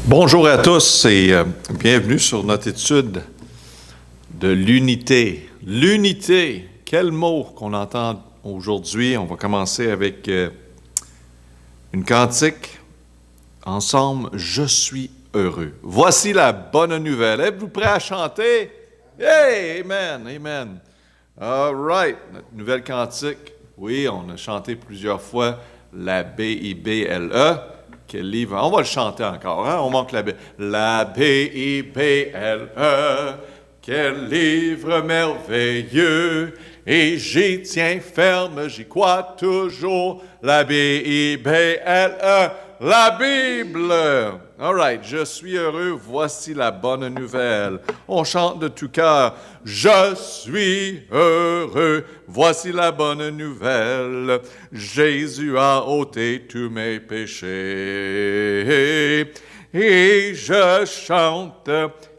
Bonjour à tous et bienvenue sur notre étude de l'unité. L'unité, quel mot qu'on entend aujourd'hui. On va commencer avec une cantique. Ensemble, je suis heureux. Voici la bonne nouvelle. Êtes-vous prêts à chanter? Hey, amen, amen. All right, notre nouvelle cantique. Oui, on a chanté plusieurs fois la B-I-B-L-E. Quel livre? On va le chanter encore, hein? On manque la B. La B-I-B-L-E. Quel livre merveilleux! Et j'y tiens ferme, j'y crois toujours. La B-I-B-L-E. La Bible! All right, je suis heureux, voici la bonne nouvelle. On chante de tout cœur. Je suis heureux, voici la bonne nouvelle. Jésus a ôté tous mes péchés. Et je chante,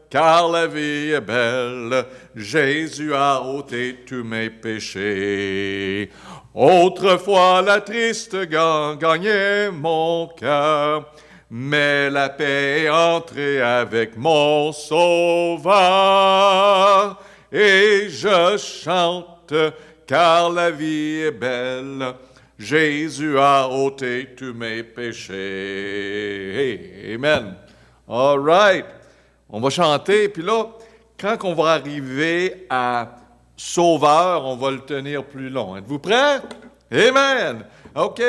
car la vie est belle. Jésus a ôté tous mes péchés. Autrefois la triste gagnait mon cœur, mais la paix est entrée avec mon Sauveur. Et je chante, car la vie est belle. Jésus a ôté tous mes péchés. Amen. All right. On va chanter, puis là, quand on va arriver à Sauveur, on va le tenir plus long. Êtes-vous prêts? Amen! OK.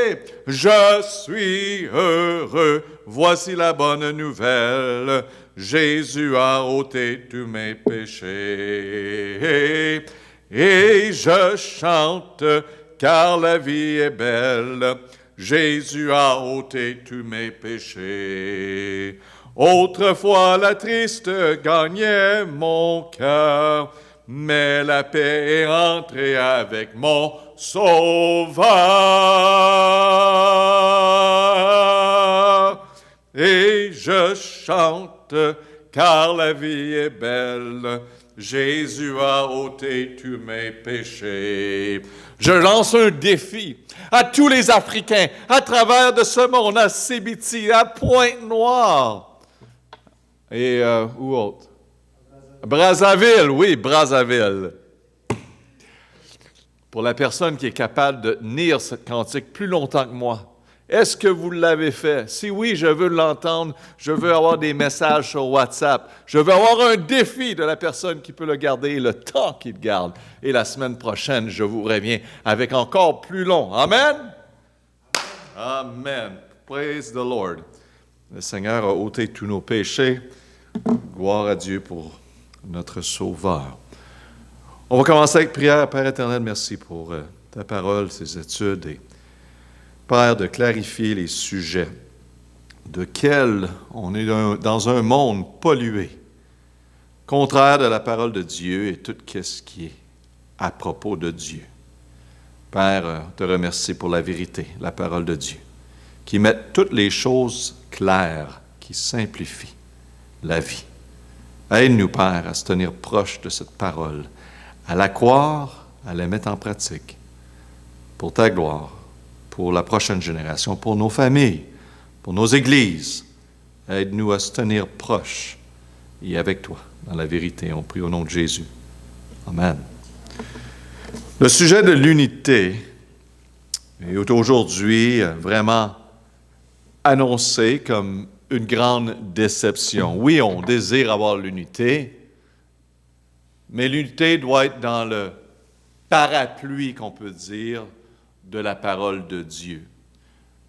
Je suis heureux, voici la bonne nouvelle. Jésus a ôté tous mes péchés. Et je chante, car la vie est belle. Jésus a ôté tous mes péchés. Autrefois la triste gagnait mon cœur, mais la paix est rentrée avec mon Sauveur. Et je chante, car la vie est belle. Jésus a ôté tous mes péchés. Je lance un défi à tous les Africains à travers de ce monde, à Sébiti, à Pointe-Noire. Et où autre? Brazzaville, oui, Brazzaville. Pour la personne qui est capable de tenir cette cantique plus longtemps que moi, est-ce que vous l'avez fait? Si oui, je veux l'entendre. Je veux avoir des messages sur WhatsApp. Je veux avoir un défi de la personne qui peut le garder le temps qu'il garde. Et la semaine prochaine, je vous reviens avec encore plus long. Amen? Amen. Praise the Lord. Le Seigneur a ôté tous nos péchés. Gloire à Dieu pour notre Sauveur. On va commencer avec prière. Père éternel, merci pour ta parole, ces études. Et Père, de clarifier les sujets de quels on est dans un monde pollué, contraire de la parole de Dieu et tout ce qui est à propos de Dieu. Père, te remercie pour la vérité, la parole de Dieu, qui met toutes les choses claires, qui simplifie la vie. Aide-nous, Père, à se tenir proche de cette parole, à la croire, à la mettre en pratique, pour ta gloire, pour la prochaine génération, pour nos familles, pour nos églises. Aide-nous à se tenir proche et avec toi, dans la vérité. On prie au nom de Jésus. Amen. Le sujet de l'unité est aujourd'hui vraiment annoncé comme une grande déception. Oui, on désire avoir l'unité, mais l'unité doit être dans le parapluie, qu'on peut dire, de la parole de Dieu.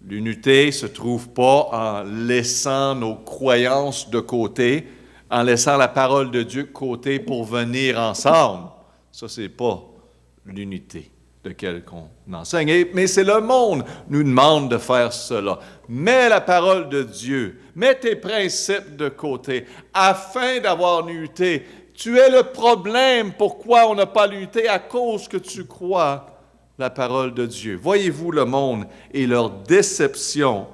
L'unité ne se trouve pas en laissant nos croyances de côté, en laissant la parole de Dieu de côté pour venir ensemble. Ça, c'est pas l'unité de laquelle qu'on enseigne. Mais c'est le monde qui nous demande de faire cela. Mets la parole de Dieu, mets tes principes de côté, afin d'avoir l'unité. Tu es le problème. Pourquoi on n'a pas l'unité? À cause que tu crois la parole de Dieu. Voyez-vous le monde et leur déception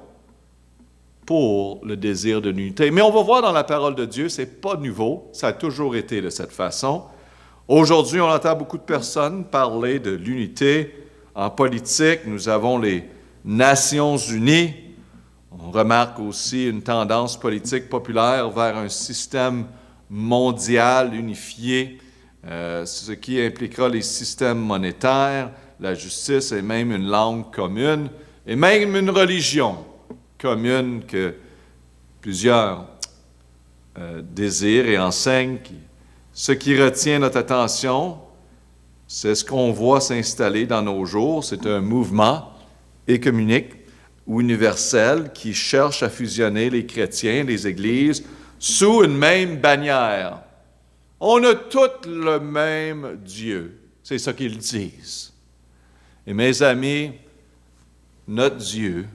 pour le désir de l'unité. Mais on va voir dans la parole de Dieu, ce n'est pas nouveau, ça a toujours été de cette façon. Aujourd'hui, on entend beaucoup de personnes parler de l'unité en politique. Nous avons les Nations unies. On remarque aussi une tendance politique populaire vers un système mondial unifié, ce qui impliquera les systèmes monétaires, la justice et même une langue commune, et même une religion commune que plusieurs désirent et enseignent. Ce qui retient notre attention, c'est ce qu'on voit s'installer dans nos jours. C'est un mouvement écuménique ou universel qui cherche à fusionner les chrétiens, les églises, sous une même bannière. On a tous le même Dieu. C'est ça qu'ils disent. Et mes amis, notre Dieu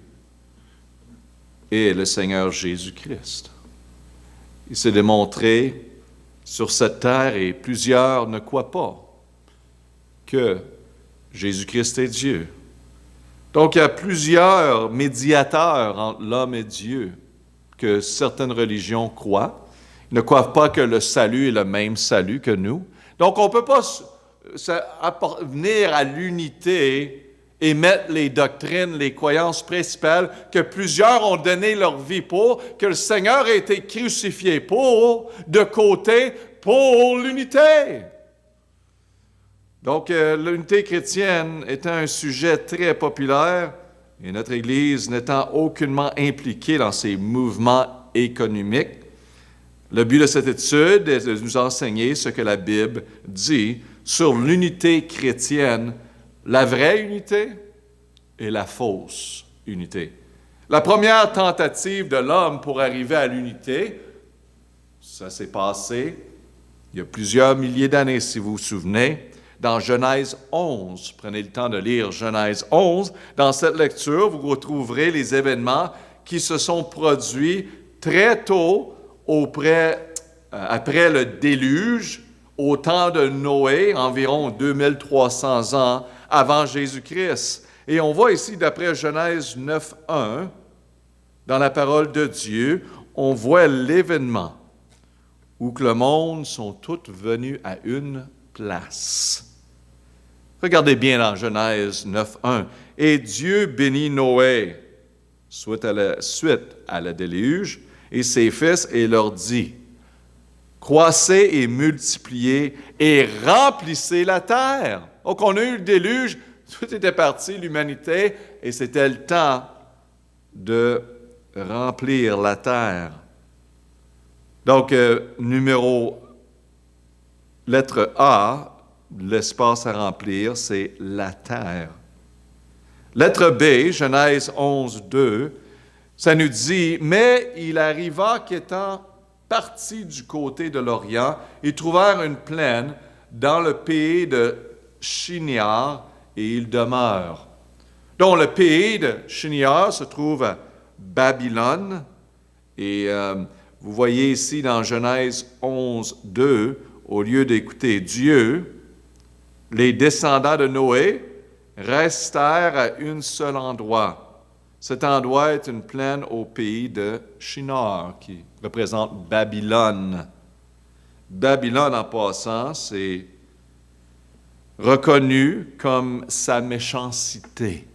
est le Seigneur Jésus-Christ. Il s'est démontré sur cette terre et plusieurs ne croient pas que Jésus-Christ est Dieu. Donc, il y a plusieurs médiateurs entre l'homme et Dieu que certaines religions croient. Ils ne croient pas que le salut est le même salut que nous. Donc, on ne peut pas venir à l'unité et mettre les doctrines, les croyances principales que plusieurs ont donné leur vie pour, que le Seigneur a été crucifié pour, de côté pour l'unité. Donc, l'unité chrétienne étant un sujet très populaire, et notre Église n'étant aucunement impliquée dans ces mouvements économiques, le but de cette étude est de nous enseigner ce que la Bible dit sur l'unité chrétienne, la vraie unité et la fausse unité. La première tentative de l'homme pour arriver à l'unité, ça s'est passé il y a plusieurs milliers d'années, si vous vous souvenez, dans Genèse 11. Prenez le temps de lire Genèse 11. Dans cette lecture, vous retrouverez les événements qui se sont produits très tôt après le déluge, au temps de Noé, environ 2300 ans avant Jésus-Christ. Et on voit ici, d'après Genèse 9.1, dans la parole de Dieu, on voit l'événement où que le monde sont tous venus à une place. Regardez bien dans Genèse 9.1. « Et Dieu bénit Noé suite à la déluge et ses fils et leur dit, « Croissez et multipliez et remplissez la terre. » Donc, on a eu le déluge, tout était parti, l'humanité, et c'était le temps de remplir la terre. Donc, lettre A, l'espace à remplir, c'est la terre. Lettre B, Genèse 11, 2, ça nous dit, « Mais il arriva qu'étant partis du côté de l'Orient, ils trouvèrent une plaine dans le pays de Shinar, et ils demeurent. » Donc, le pays de Shinar se trouve à Babylone, et vous voyez ici dans Genèse 11, 2, au lieu d'écouter Dieu, les descendants de Noé restèrent à un seul endroit. Cet endroit est une plaine au pays de Shinar, qui représente Babylone. Babylone, en passant, c'est reconnu comme sa méchanceté.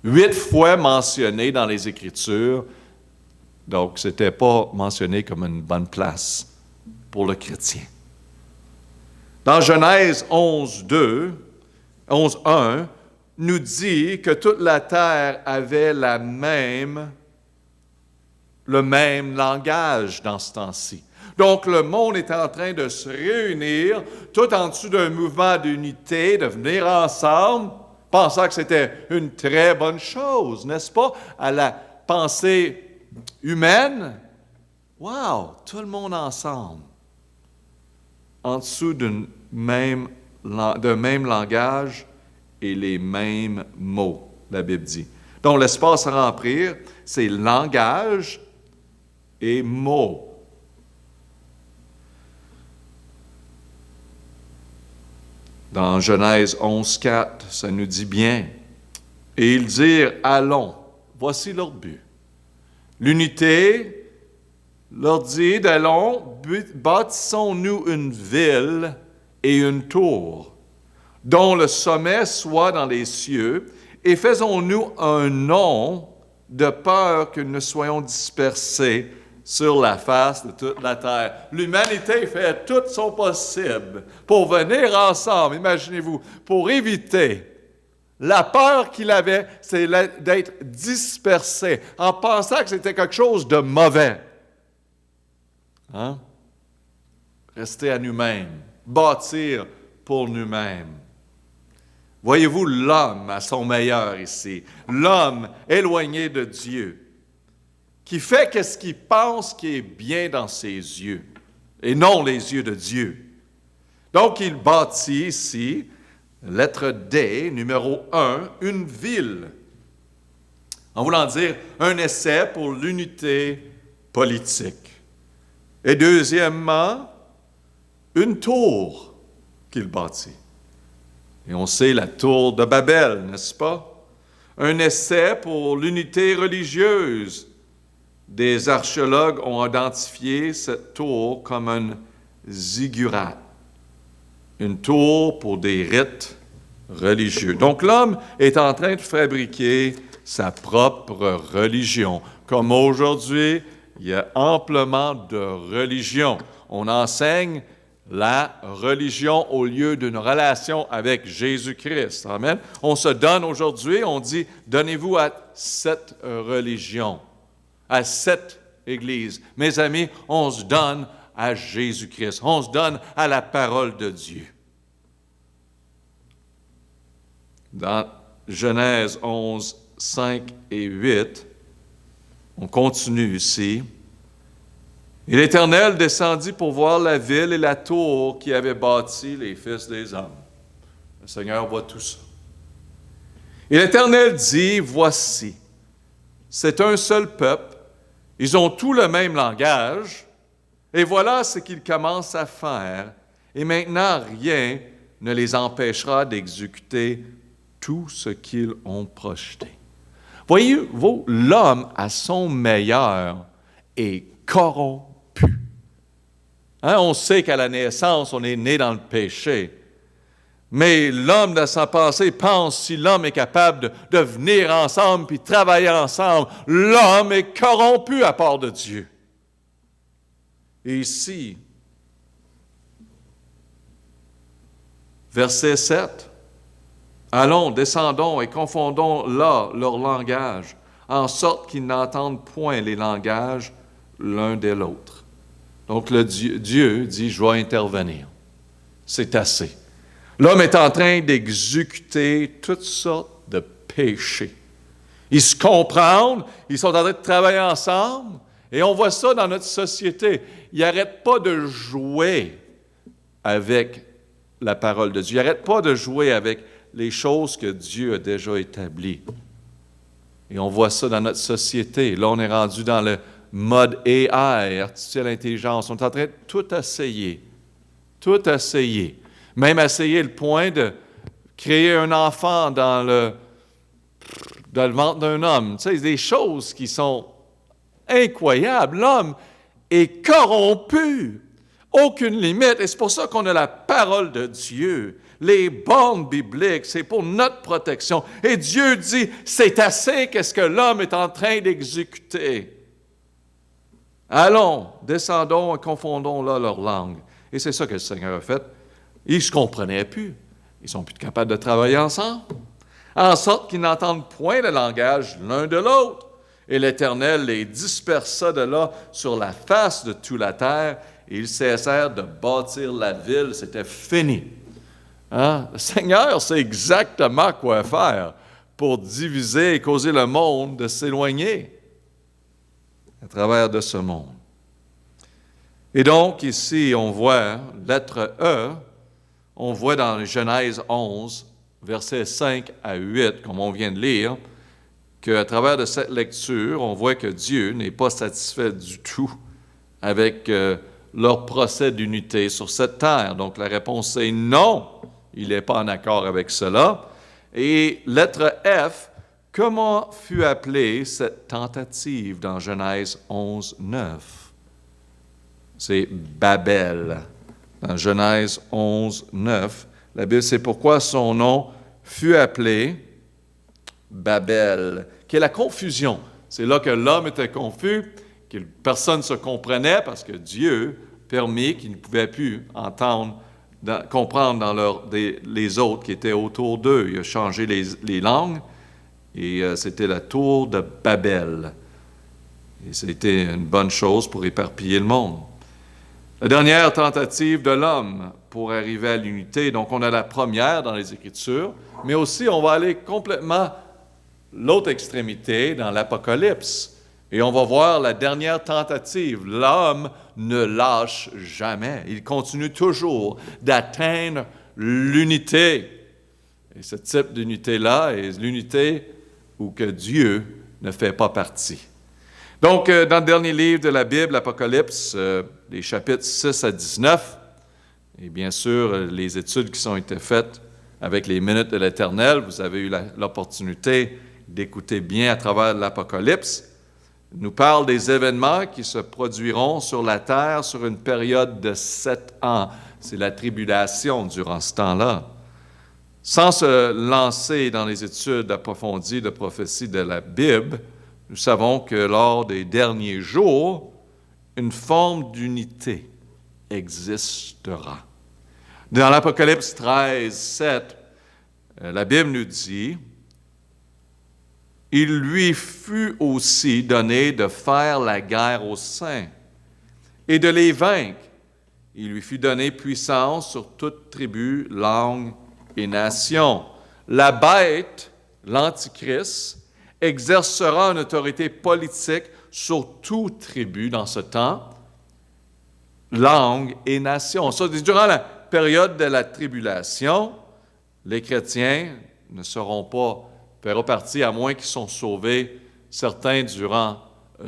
8 fois mentionné dans les Écritures, donc ce n'était pas mentionné comme une bonne place pour le chrétien. Dans Genèse 11.1, nous dit que toute la terre avait le même langage dans ce temps-ci. Donc, le monde est en train de se réunir, tout en dessous d'un mouvement d'unité, de venir ensemble, pensant que c'était une très bonne chose, n'est-ce pas? À la pensée humaine, wow, tout le monde ensemble, en dessous d'un même langage et les mêmes mots, la Bible dit. Donc, l'espace à remplir, c'est langage et mots. Dans Genèse 11.4, ça nous dit bien, « Et ils dirent, allons, voici leur but. » L'unité leur dit, « Allons, bâtissons-nous une ville et une tour, dont le sommet soit dans les cieux, et faisons-nous un nom de peur que nous soyons dispersés sur la face de toute la terre. L'humanité fait tout son possible pour venir ensemble, imaginez-vous, pour éviter. La peur qu'il avait, c'est d'être dispersé en pensant que c'était quelque chose de mauvais. Hein? Rester à nous-mêmes, bâtir pour nous-mêmes. Voyez-vous l'homme à son meilleur ici, l'homme éloigné de Dieu, qui fait ce qu'il pense qui est bien dans ses yeux, et non les yeux de Dieu. Donc, il bâtit ici, lettre D, numéro 1, une ville. En voulant dire un essai pour l'unité politique. Et deuxièmement, une tour qu'il bâtit. Et on sait la tour de Babel, n'est-ce pas? Un essai pour l'unité religieuse. Des archéologues ont identifié cette tour comme un ziggurat. Une tour pour des rites religieux. Donc l'homme est en train de fabriquer sa propre religion. Comme aujourd'hui, il y a amplement de religions. On enseigne la religion au lieu d'une relation avec Jésus-Christ. Amen. On se donne aujourd'hui, on dit, donnez-vous à cette religion, à cette Église. Mes amis, on se donne à Jésus-Christ. On se donne à la parole de Dieu. Dans Genèse 11, 5 et 8, on continue ici. Et l'Éternel descendit pour voir la ville et la tour qui avaient bâti les fils des hommes. Le Seigneur voit tout ça. Et l'Éternel dit, voici, c'est un seul peuple, ils ont tous le même langage, et voilà ce qu'ils commencent à faire, et maintenant rien ne les empêchera d'exécuter tout ce qu'ils ont projeté. Voyez-vous, l'homme à son meilleur est corrompu. Hein, on sait qu'à la naissance, on est né dans le péché. Mais l'homme de sa pensée pense si l'homme est capable de venir ensemble puis travailler ensemble. L'homme est corrompu à part de Dieu. Et ici, verset 7, « Allons, descendons et confondons là leur langage, en sorte qu'ils n'entendent point les langages l'un de l'autre. » Donc Dieu dit, je vais intervenir. C'est assez. L'homme est en train d'exécuter toutes sortes de péchés. Ils se comprennent, ils sont en train de travailler ensemble, et on voit ça dans notre société. Ils n'arrêtent pas de jouer avec la parole de Dieu. Ils n'arrêtent pas de jouer avec les choses que Dieu a déjà établies. Et on voit ça dans notre société. Là, on est rendu dans le mode AI, artificielle intelligence. On est en train de tout essayer. Tout essayer. Même essayer le point de créer un enfant dans le ventre d'un homme. Tu sais, des choses qui sont incroyables. L'homme est corrompu. Aucune limite. Et c'est pour ça qu'on a la parole de Dieu. Les bornes bibliques, c'est pour notre protection. Et Dieu dit, c'est assez qu'est-ce que l'homme est en train d'exécuter. Allons, descendons et confondons là leur langue. Et c'est ça que le Seigneur a fait. Ils ne se comprenaient plus. Ils ne sont plus capables de travailler ensemble. En sorte qu'ils n'entendent point le langage l'un de l'autre. Et l'Éternel les dispersa de là sur la face de toute la terre. Et ils cessèrent de bâtir la ville. C'était fini. Hein? Le Seigneur sait exactement quoi faire pour diviser et causer le monde de s'éloigner à travers de ce monde. Et donc, ici, on voit, lettre E, on voit dans Genèse 11, versets 5 à 8, comme on vient de lire, qu'à travers de cette lecture, on voit que Dieu n'est pas satisfait du tout avec leur procès d'unité sur cette terre. Donc, la réponse est non, il n'est pas en accord avec cela. Et lettre F, comment fut appelée cette tentative dans Genèse 11, 9? C'est Babel. Dans Genèse 11, 9, la Bible, c'est pourquoi son nom fut appelé Babel, qui est la confusion. C'est là que l'homme était confus, que personne ne se comprenait parce que Dieu permit qu'ils ne pouvaient plus comprendre dans les autres qui étaient autour d'eux. Il a changé les langues et c'était la tour de Babel. Et c'était une bonne chose pour éparpiller le monde. La dernière tentative de l'homme pour arriver à l'unité, donc on a la première dans les Écritures, mais aussi on va aller complètement l'autre extrémité dans l'Apocalypse. Et on va voir la dernière tentative. L'homme ne lâche jamais. Il continue toujours d'atteindre l'unité. Et ce type d'unité-là est l'unité où que Dieu ne fait pas partie. Donc, dans le dernier livre de la Bible, l'Apocalypse, les chapitres 6 à 19, et bien sûr, les études qui ont été faites avec les minutes de l'Éternel, vous avez eu l'opportunité d'écouter bien à travers l'Apocalypse, nous parle des événements qui se produiront sur la terre sur une période de 7 ans. C'est la tribulation durant ce temps-là. Sans se lancer dans les études approfondies de prophétie de la Bible, nous savons que lors des derniers jours, une forme d'unité existera. Dans l'Apocalypse 13, 7, la Bible nous dit « Il lui fut aussi donné de faire la guerre aux saints et de les vaincre. Il lui fut donné puissance sur toute tribu, langue et nation. La bête, l'Antichrist, exercera une autorité politique sur toute tribu dans ce temps, langue et nation. » Ça, durant la période de la tribulation, les chrétiens ne seront pas feront partie, à moins qu'ils soient sauvés. Certains, durant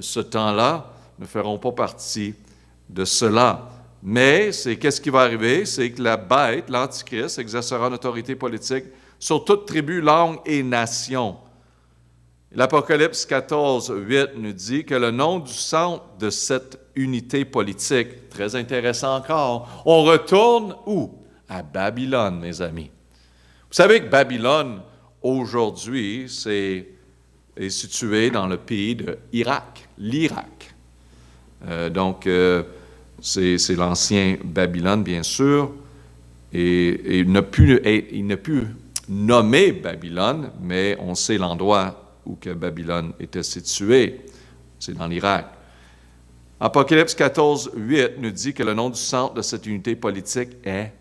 ce temps-là, ne feront pas partie de cela. Mais qu'est-ce qui va arriver? C'est que la bête, l'Antichrist, exercera une autorité politique sur toute tribu, langue et nation. L'Apocalypse 14, 8 nous dit que le nom du centre de cette unité politique, très intéressant encore, on retourne où? À Babylone, mes amis. Vous savez que Babylone, aujourd'hui, est situé dans le pays de l'Irak. C'est l'ancien Babylone, bien sûr, et il n'a pu nommer Babylone, mais on sait l'endroit où que Babylone était situé. C'est dans l'Irak. Apocalypse 14, 8 nous dit que le nom du centre de cette unité politique est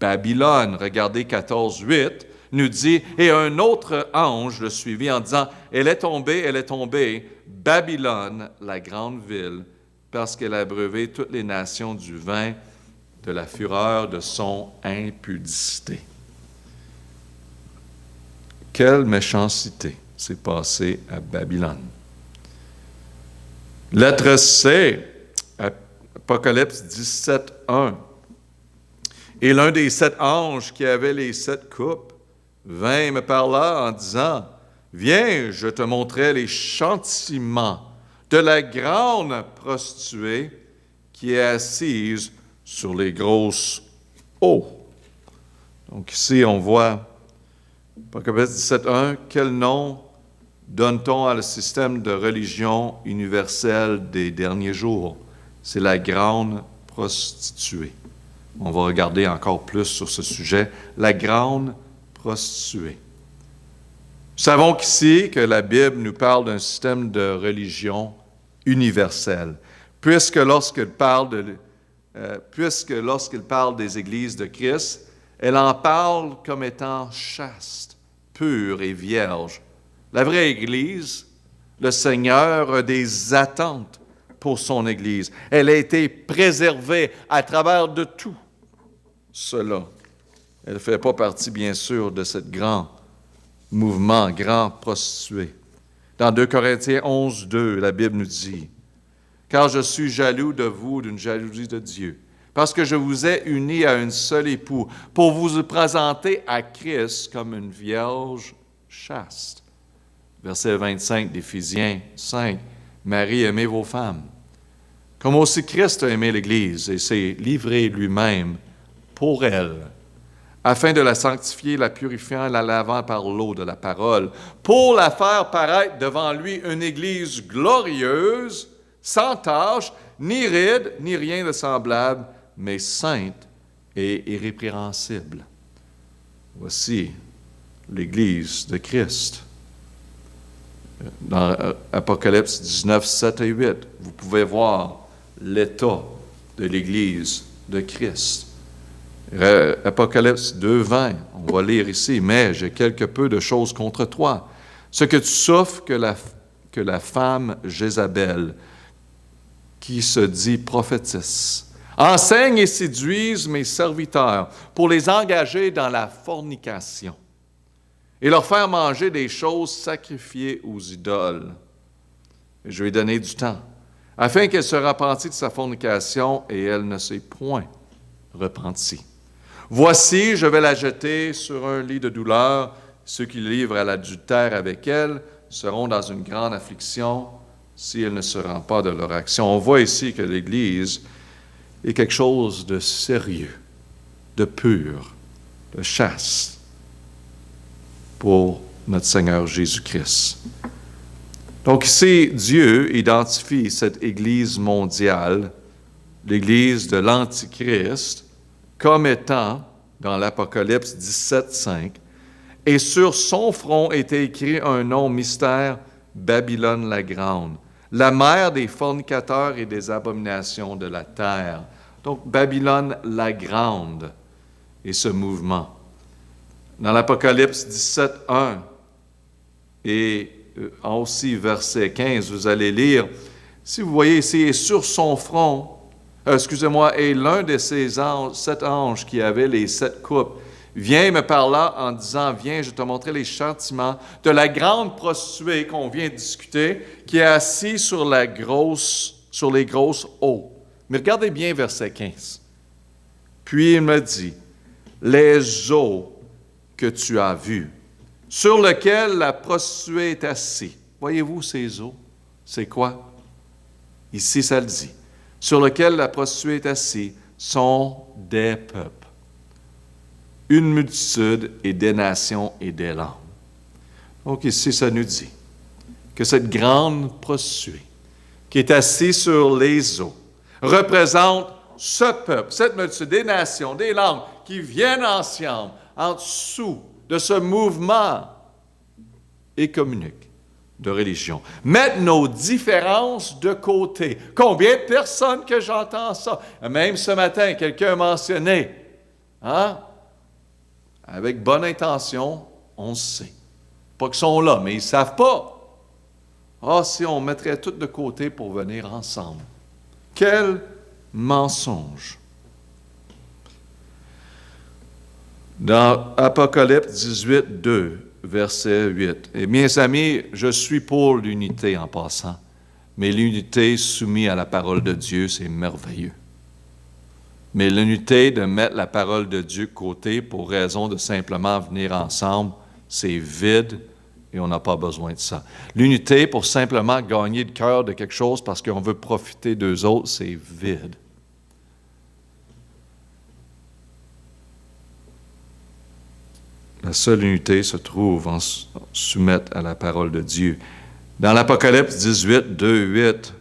Babylone. Regardez 14, 8 nous dit, et un autre ange le suivit en disant, elle est tombée, Babylone, la grande ville, parce qu'elle a abreuvé toutes les nations du vin de la fureur de son impudicité. Quelle méchanceté s'est passée à Babylone. Lettre C, Apocalypse 17, 1. Et l'un des 7 anges qui avait les 7 coupes vint et me parla en disant, « Viens, je te montrerai les châtiments de la grande prostituée qui est assise sur les grosses eaux. » Donc ici, on voit, Apocalypse 17, 1, quel nom donne-t-on à le système de religion universelle des derniers jours? C'est la grande prostituée. On va regarder encore plus sur ce sujet. La grande prostituée. Nous savons qu'ici, que la Bible nous parle d'un système de religion universelle, puisque lorsqu'il parle des églises de Christ, elle en parle comme étant chaste, pure et vierge. La vraie Église, le Seigneur a des attentes pour son Église. Elle a été préservée à travers de tout cela. Elle ne fait pas partie, bien sûr, de ce grand mouvement, grand prostitué. Dans 2 Corinthiens 11, 2, la Bible nous dit, « Car je suis jaloux de vous d'une jalousie de Dieu, parce que je vous ai unis à un seul époux, pour vous présenter à Christ comme une vierge chaste. » Verset 25 d'Éphésiens 5, « Marie, aimez vos femmes, comme aussi Christ a aimé l'Église et s'est livré lui-même pour elle, afin de la sanctifier, la purifiant, la lavant par l'eau de la parole, pour la faire paraître devant lui une Église glorieuse, sans tache, ni ride, ni rien de semblable, mais sainte et irrépréhensible. Voici l'Église de Christ. Dans Apocalypse 19, 7 et 8, vous pouvez voir l'état de l'Église de Christ. Apocalypse 2, 20, on va lire ici, « Mais j'ai quelque peu de choses contre toi, ce que tu souffres que la femme Jézabel, qui se dit prophétisse, enseigne et séduise mes serviteurs pour les engager dans la fornication et leur faire manger des choses sacrifiées aux idoles. Et je lui ai donné du temps, afin qu'elle se repentisse de sa fornication, et elle ne s'est point repentie. Voici, je vais la jeter sur un lit de douleur. Ceux qui livrent à l'adultère avec elle seront dans une grande affliction si elle ne se rend pas de leur action. » On voit ici que l'Église est quelque chose de sérieux, de pur, de chaste pour notre Seigneur Jésus-Christ. Donc ici, Dieu identifie cette Église mondiale, l'Église de l'Antichrist, comme étant, dans l'Apocalypse 17, 5, « Et sur son front était écrit un nom mystère, Babylone la Grande, la mère des fornicateurs et des abominations de la terre. » Donc, Babylone la Grande est ce mouvement. Dans l'Apocalypse 17, 1 et aussi verset 15, vous allez lire, si vous voyez ici, « Et sur son front, et l'un de ces anges, 7 anges qui avaient les 7 coupes, vient et me parla en disant, viens, je te montrerai les châtiments de la grande prostituée qu'on vient de discuter, qui est assise sur les grosses eaux. » Mais regardez bien verset 15. « Puis il me dit, les eaux que tu as vues, sur lesquelles la prostituée est assise. » Voyez-vous ces eaux? C'est quoi? Ici, ça le dit. « Sur lesquelles la prostituée est assise sont des peuples, une multitude et des nations et des langues. » Donc ici, ça nous dit que cette grande prostituée qui est assise sur les eaux représente ce peuple, cette multitude, des nations, des langues qui viennent ensemble en dessous de ce mouvement économique de religion. Mettre nos différences de côté. Combien de personnes que j'entends ça? Même ce matin, quelqu'un a mentionné, avec bonne intention, on sait. Pas qu'ils sont là, mais ils ne savent pas. Si on mettrait tout de côté pour venir ensemble. Quel mensonge! Dans Apocalypse 18, 2, verset 8. « Et mes amis, je suis pour l'unité en passant, mais l'unité soumise à la parole de Dieu, c'est merveilleux. Mais l'unité de mettre la parole de Dieu de côté pour raison de simplement venir ensemble, c'est vide et on n'a pas besoin de ça. L'unité pour simplement gagner le cœur de quelque chose parce qu'on veut profiter d'eux autres, c'est vide. La seule unité se trouve en soumettre à la parole de Dieu. Dans l'Apocalypse 18, 2, 8,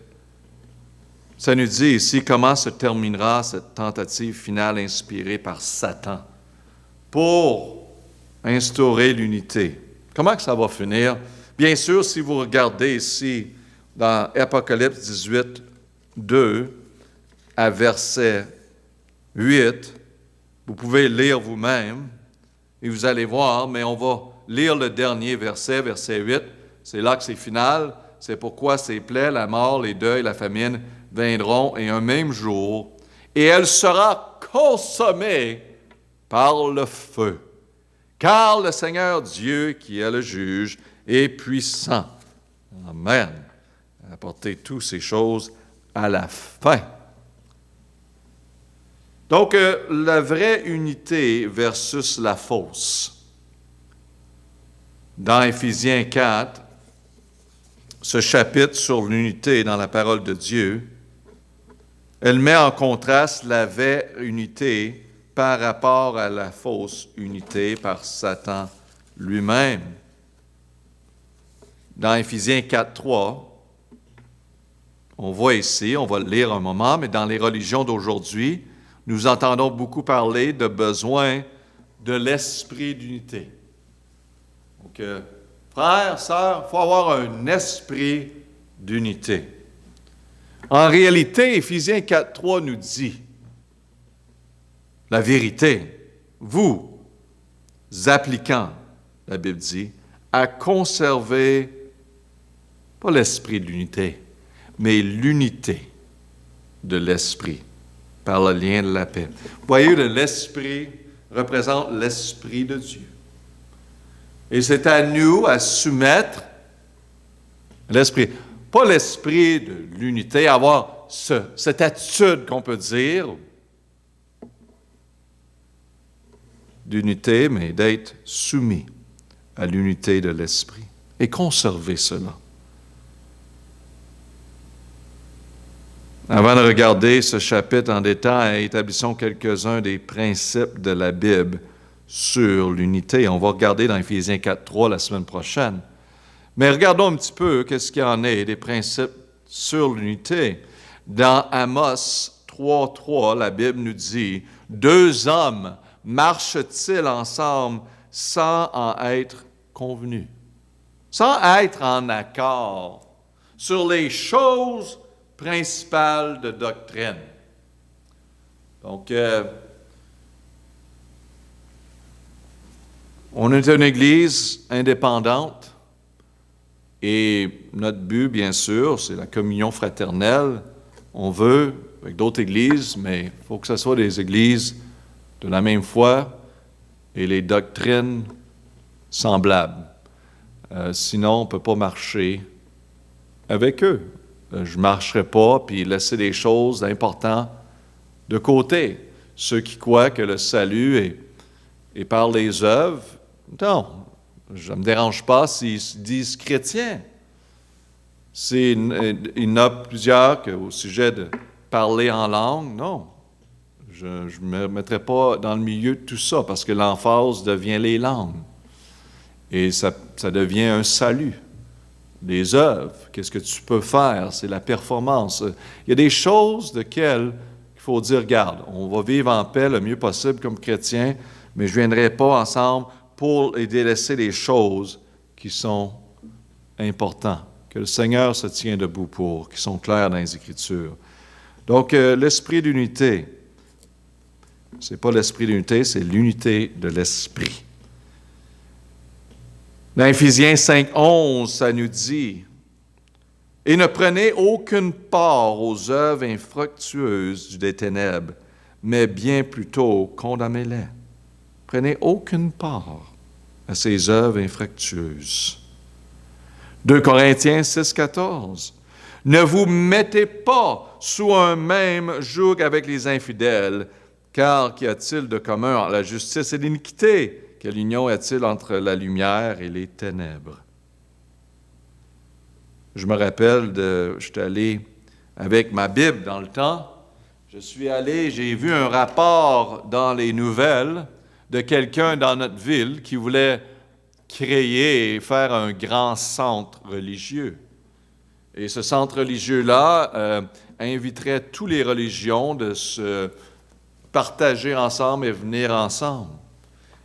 ça nous dit ici comment se terminera cette tentative finale inspirée par Satan pour instaurer l'unité. Comment que ça va finir? Bien sûr, si vous regardez ici dans Apocalypse 18, 2 à verset 8, vous pouvez lire vous-même. Et vous allez voir, mais on va lire le dernier verset, verset 8. C'est là que c'est final. C'est pourquoi ces plaies, la mort, les deuils, la famine viendront et un même jour. Et elle sera consommée par le feu. Car le Seigneur Dieu, qui est le juge, est puissant. Amen. Apporter toutes ces choses à la fin. Donc, la vraie unité versus la fausse. Dans Éphésiens 4, ce chapitre sur l'unité dans la parole de Dieu, elle met en contraste la vraie unité par rapport à la fausse unité par Satan lui-même. Dans Éphésiens 4:3, on voit ici, on va le lire un moment, mais dans les religions d'aujourd'hui, nous entendons beaucoup parler de besoin de l'esprit d'unité. Donc, frères, sœurs, il faut avoir un esprit d'unité. En réalité, Éphésiens 4:3 nous dit la vérité. Vous appliquant, la Bible dit, à conserver, pas l'esprit de l'unité, mais l'unité de l'esprit par le lien de la paix. Vous voyez, l'esprit représente l'esprit de Dieu. Et c'est à nous à soumettre l'esprit, pas l'esprit de l'unité, avoir cette attitude qu'on peut dire d'unité, mais d'être soumis à l'unité de l'esprit et conserver cela. Avant de regarder ce chapitre en détail, établissons quelques-uns des principes de la Bible sur l'unité. On va regarder dans Éphésiens 4:3 la semaine prochaine. Mais regardons un petit peu qu'est-ce qu'il y en est des principes sur l'unité. Dans Amos 3:3, la Bible nous dit « Deux hommes marchent-ils ensemble sans en être convenus, sans être en accord sur les choses principales de doctrine. » Donc, on est une Église indépendante et notre but, bien sûr, c'est la communion fraternelle. On veut, avec d'autres églises, mais il faut que ce soit des églises de la même foi et les doctrines semblables. Sinon, on ne peut pas marcher avec eux. Je ne marcherai pas puis laisser des choses importantes de côté. Ceux qui croient que le salut est par les œuvres, non, je ne me dérange pas s'ils se disent chrétiens. Il y en a plusieurs au sujet de parler en langue, non. Je ne me mettrai pas dans le milieu de tout ça parce que l'emphase devient les langues. Et ça devient un salut. Les œuvres, qu'est-ce que tu peux faire? C'est la performance. Il y a des choses desquelles il faut dire, regarde, on va vivre en paix le mieux possible comme chrétiens, mais je ne viendrai pas ensemble pour délaisser les choses qui sont importantes, que le Seigneur se tient debout pour, qui sont claires dans les Écritures. Donc, l'esprit d'unité, ce n'est pas l'esprit d'unité, c'est l'unité de l'esprit. Dans Éphésiens 5:11, ça nous dit « Et ne prenez aucune part aux œuvres infructueuses des ténèbres, mais bien plutôt condamnez-les. Prenez aucune part à ces œuvres infructueuses. » 2 Corinthiens 6:14 « Ne vous mettez pas sous un même joug avec les infidèles, car qu'y a-t-il de commun entre la justice et l'iniquité? Quelle union y a-t-il entre la lumière et les ténèbres? » Je me rappelle, j'étais allé avec ma Bible dans le temps. Je suis allé, j'ai vu un rapport dans les nouvelles de quelqu'un dans notre ville qui voulait créer et faire un grand centre religieux. Et ce centre religieux-là inviterait toutes les religions de se partager ensemble et venir ensemble.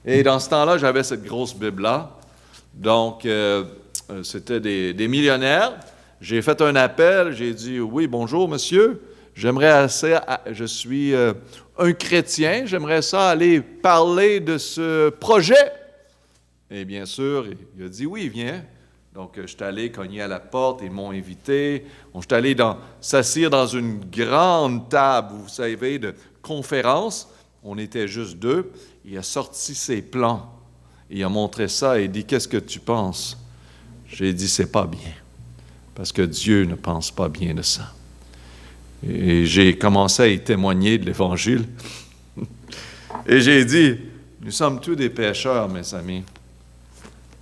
Et dans ce temps-là, j'avais cette grosse Bible-là. Donc, c'était des millionnaires. J'ai fait un appel, j'ai dit « Oui, bonjour, monsieur. Je suis un chrétien, j'aimerais ça aller parler de ce projet. » Et bien sûr, il a dit « Oui, viens. » Donc, je suis allé cogner à la porte, ils m'ont invité. Je suis allé s'asseoir dans une grande table, vous savez, de conférence. On était juste deux. Il a sorti ses plans. Il a montré ça et dit « Qu'est-ce que tu penses? » J'ai dit « C'est pas bien. » Parce que Dieu ne pense pas bien de ça. Et j'ai commencé à y témoigner de l'Évangile. Et j'ai dit « Nous sommes tous des pécheurs, mes amis. »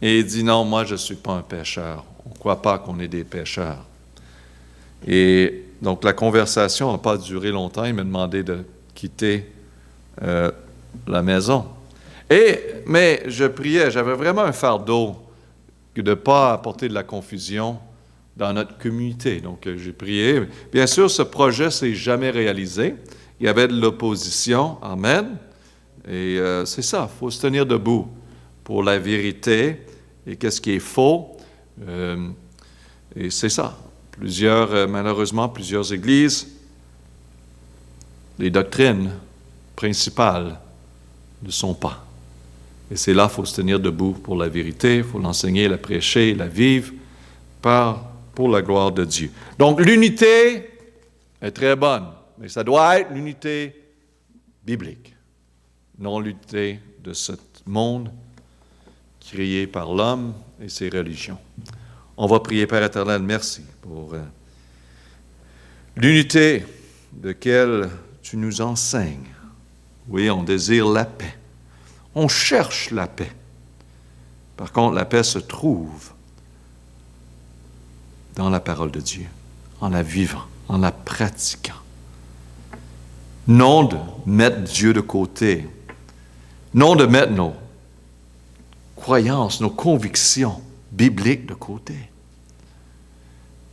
Et il dit « Non, moi je ne suis pas un pécheur. On ne croit pas qu'on est des pécheurs. » Et donc la conversation n'a pas duré longtemps. Il m'a demandé de quitter la maison. Mais je priais, j'avais vraiment un fardeau de ne pas apporter de la confusion dans notre communauté. Donc, j'ai prié. Bien sûr, ce projet ne s'est jamais réalisé. Il y avait de l'opposition. Amen. Et c'est ça, il faut se tenir debout pour la vérité et qu'est-ce qui est faux. Et c'est ça. Malheureusement, plusieurs églises, les doctrines principales ne sont pas. Et c'est là qu'il faut se tenir debout pour la vérité, il faut l'enseigner, la prêcher, la vivre pour la gloire de Dieu. Donc l'unité est très bonne, mais ça doit être l'unité biblique, non l'unité de ce monde créé par l'homme et ses religions. On va prier, Père éternel, merci pour l'unité de laquelle tu nous enseignes. Oui, on désire la paix. On cherche la paix. Par contre, la paix se trouve dans la parole de Dieu, en la vivant, en la pratiquant. Non de mettre Dieu de côté, non de mettre nos croyances, nos convictions bibliques de côté.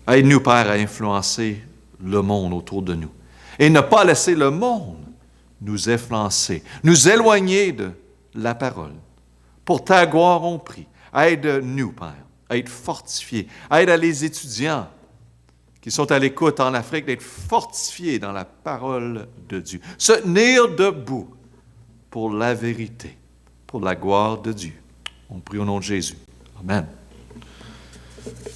Aide-nous, Père, à influencer le monde autour de nous et ne pas laisser le monde nous influencer, nous éloigner de la parole. Pour ta gloire, on prie. Aide-nous, Père, à être fortifiés. Aide à les étudiants qui sont à l'écoute en Afrique d'être fortifiés dans la parole de Dieu. Se tenir debout pour la vérité, pour la gloire de Dieu. On prie au nom de Jésus. Amen.